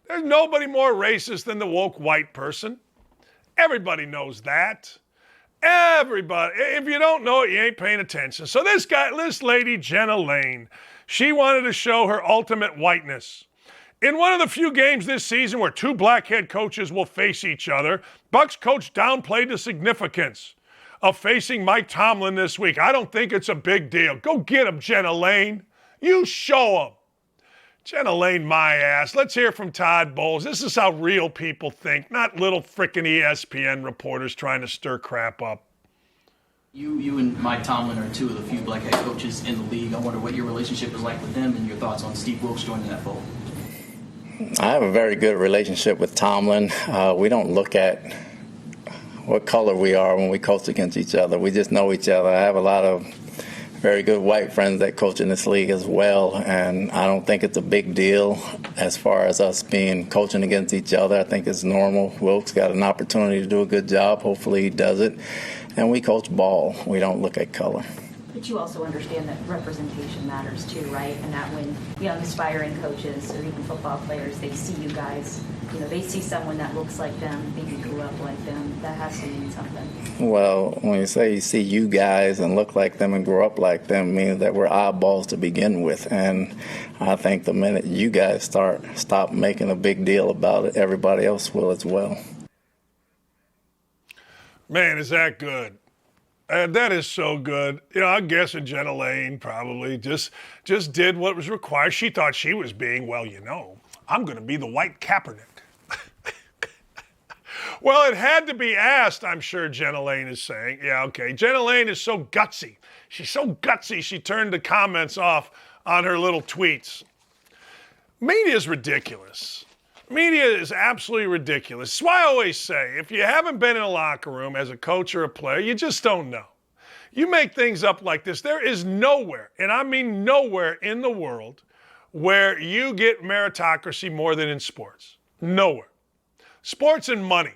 There's nobody more racist than the woke white person. Everybody knows that. Everybody. If you don't know it, you ain't paying attention. So this lady, Jenna Lane, she wanted to show her ultimate whiteness. In one of the few games this season where two black head coaches will face each other, Bucks coach downplayed the significance of facing Mike Tomlin this week. I don't think it's a big deal. Go get him, Jenna Lane. You show him. Jenna Lane, my ass. Let's hear from Todd Bowles. This is how real people think, not little frickin' ESPN reporters trying to stir crap up. You and Mike Tomlin are two of the few black head coaches in the league. I wonder what your relationship is like with them and your thoughts on Steve Wilks joining that fold. I have a very good relationship with Tomlin. We don't look at what color we are when we coach against each other. We just know each other. I have a lot of very good white friends that coach in this league as well, and I don't think it's a big deal as far as us coaching against each other. I think it's normal. Wilkes got an opportunity to do a good job. Hopefully he does it. And we coach ball. We don't look at color. But you also understand that representation matters too, right? And that when young aspiring coaches or even football players, they see you guys, they see someone that looks like them, maybe grew up like them, that has to mean something. Well, when you say you see you guys and look like them and grow up like them, means that we're oddballs to begin with. And I think the minute you guys stop making a big deal about it, everybody else will as well. Man, is that good? That is so good. I'm guessing Jenna Lane probably just did what was required. She thought she was being, I'm going to be the white Kaepernick. Well, it had to be asked, I'm sure Jenna Lane is saying. Yeah, okay. Jenna Lane is so gutsy. She's so gutsy, she turned the comments off on her little tweets. Media is ridiculous. Media is absolutely ridiculous. That's why I always say, if you haven't been in a locker room as a coach or a player, you just don't know. You make things up like this. There is nowhere, and I mean nowhere in the world, where you get meritocracy more than in sports. Nowhere. Sports and money.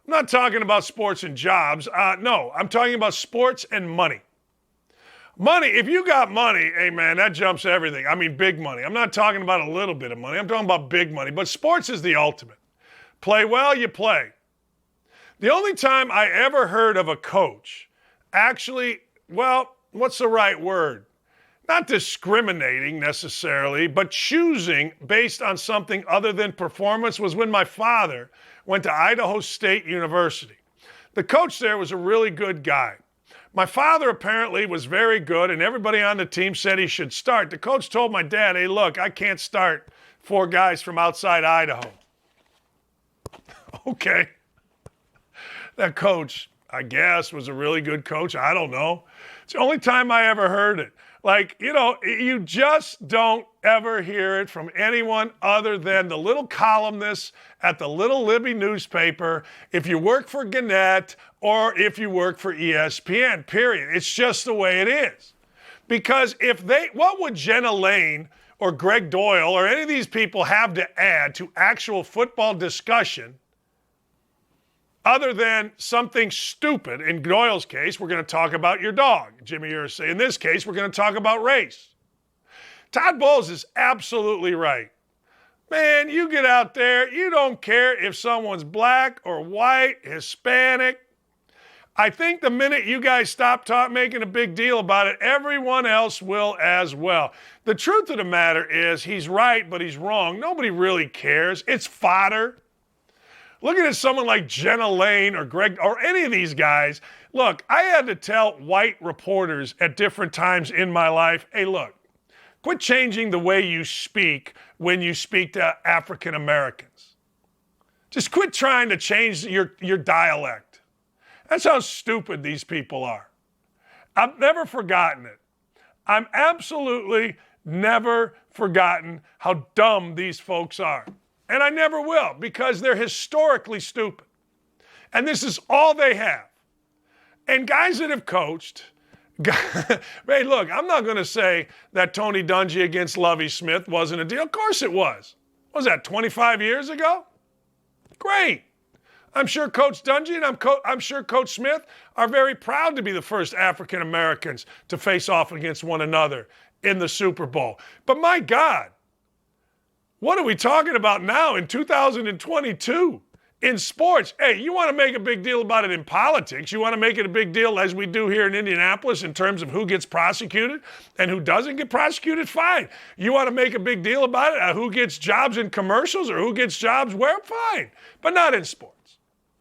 I'm not talking about sports and jobs. No, I'm talking about sports and money. Money, if you got money, hey man, that jumps everything. I mean big money. I'm not talking about a little bit of money. I'm talking about big money. But sports is the ultimate. Play well, you play. The only time I ever heard of a coach actually, what's the right word? Not discriminating necessarily, but choosing based on something other than performance was when my father went to Idaho State University. The coach there was a really good guy. My father apparently was very good, and everybody on the team said he should start. The coach told my dad, hey, look, I can't start 4 guys from outside Idaho. Okay. That coach, I guess, was a really good coach. I don't know. It's the only time I ever heard it. You just don't ever hear it from anyone other than the little columnists at the Little Libby newspaper, if you work for Gannett or if you work for ESPN, period. It's just the way it is. Because what would Jenna Lane or Greg Doyle or any of these people have to add to actual football discussion other than something stupid? In Doyle's case, we're going to talk about your dog, Jimmy Irsay. In this case, we're going to talk about race. Todd Bowles is absolutely right. Man, you get out there, you don't care if someone's black or white, Hispanic. I think the minute you guys stop making a big deal about it, everyone else will as well. The truth of the matter is he's right, but he's wrong. Nobody really cares. It's fodder. Looking at someone like Jenna Lane or Greg or any of these guys, look, I had to tell white reporters at different times in my life, hey, look, quit changing the way you speak when you speak to African Americans. Just quit trying to change your dialect. That's how stupid these people are. I've never forgotten it. I'm absolutely never forgotten how dumb these folks are. And I never will, because they're historically stupid. And this is all they have. And guys that have coached, hey, look, I'm not going to say that Tony Dungy against Lovie Smith wasn't a deal. Of course it was. What was that, 25 years ago? Great. I'm sure Coach Dungy and I'm sure Coach Smith are very proud to be the first African Americans to face off against one another in the Super Bowl. But my God, What are we talking about now in 2022? In sports, hey, you want to make a big deal about it in politics. You want to make it a big deal as we do here in Indianapolis in terms of who gets prosecuted and who doesn't get prosecuted, fine. You want to make a big deal about it, who gets jobs in commercials or who gets jobs where, fine. But not in sports.